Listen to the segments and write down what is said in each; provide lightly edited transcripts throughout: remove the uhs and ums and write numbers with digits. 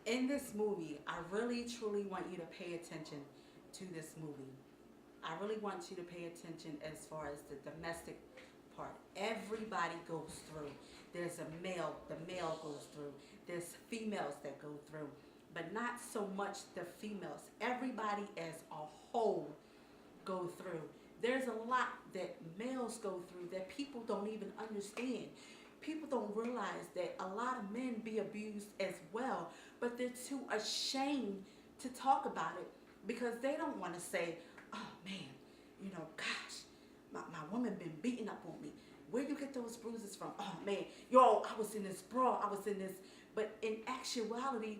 In this movie, I really truly want you to pay attention to this movie. I really want you to pay attention as far as the domestic part. Everybody goes through. There's a male, the male goes through. There's females that go through, but not so much the females. Everybody as a whole go through. There's a lot that males go through that people don't even understand. People don't realize that a lot of men be abused as well, but they're too ashamed to talk about it because they don't want to say, oh man, gosh, my woman been beating up on me. Where you get those bruises from? Oh man, yo, I was in this brawl, I was in this. But in actuality,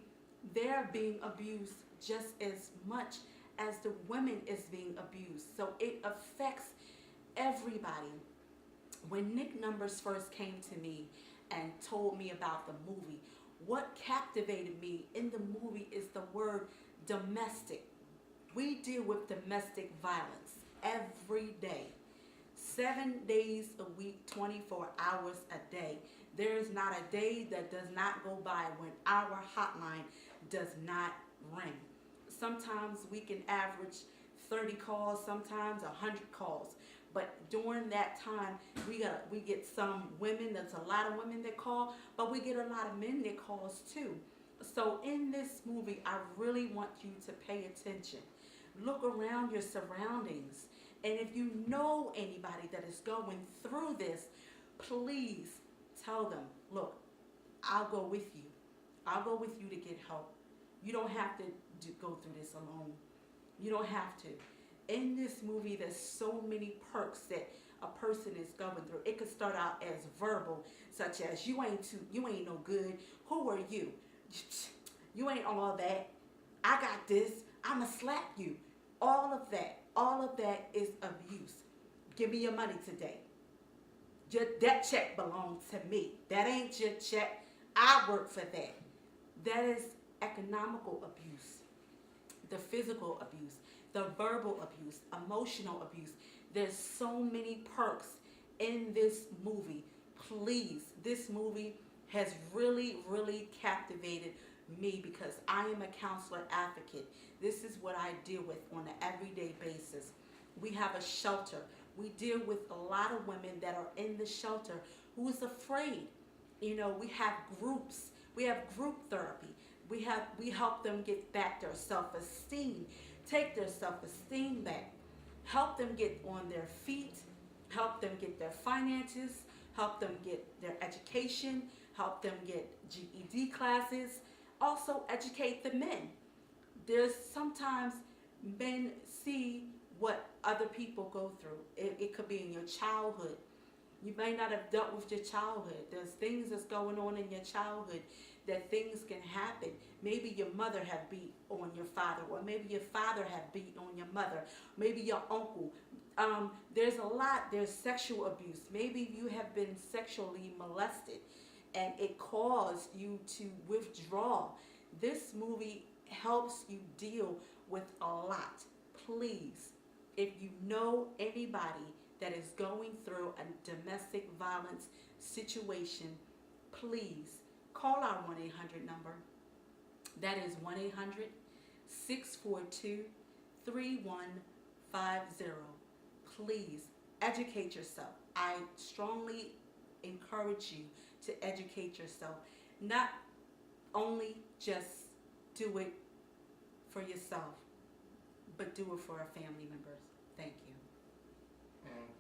they're being abused just as much as the women is being abused. So it affects everybody. When Nick Numbers first came to me and told me about the movie, what captivated me in the movie is the word domestic. We deal with domestic violence every day. 7 days a week, 24 hours a day. There is not a day that does not go by when our hotline does not ring. Sometimes we can average 30 calls, sometimes 100 calls. But during that time, we get some women, there's a lot of women that call, but we get a lot of men that calls too. So in this movie, I really want you to pay attention. Look around your surroundings. And if you know anybody that is going through this, please tell them, look, I'll go with you. I'll go with you to get help. You don't have to go through this alone. You don't have to. In this movie, there's so many perks that a person is going through. It could start out as verbal, such as you ain't no good. Who are you? You ain't all that. I got this. I'ma slap you. All of that is abuse. Give me your money today. That check belongs to me. That ain't your check. I work for that. That is economical abuse, the physical abuse, the verbal abuse, emotional abuse. There's so many perks in this movie. Please, this movie has really, really captivated me because I am a counselor advocate. This is what I deal with on an everyday basis. We have a shelter. We deal with a lot of women that are in the shelter who is afraid. We have groups. We have group therapy. We help them get back their self-esteem, take their self-esteem back, help them get on their feet, help them get their finances, help them get their education, help them get GED classes, also educate the men. There's sometimes men see what other people go through. It could be in your childhood. You may not have dealt with your childhood. There's things that's going on in your childhood that things can happen. Maybe your mother have beat on your father, or maybe your father have beat on your mother, maybe your uncle. There's sexual abuse. Maybe you have been sexually molested and it caused you to withdraw. This movie helps you deal with a lot. Please, if you know anybody that is going through a domestic violence situation, please call our 1-800 number. That is 1-800-642-3150. Please educate yourself. I strongly encourage you to educate yourself. Not only just do it for yourself, but do it for our family members. Thank you. And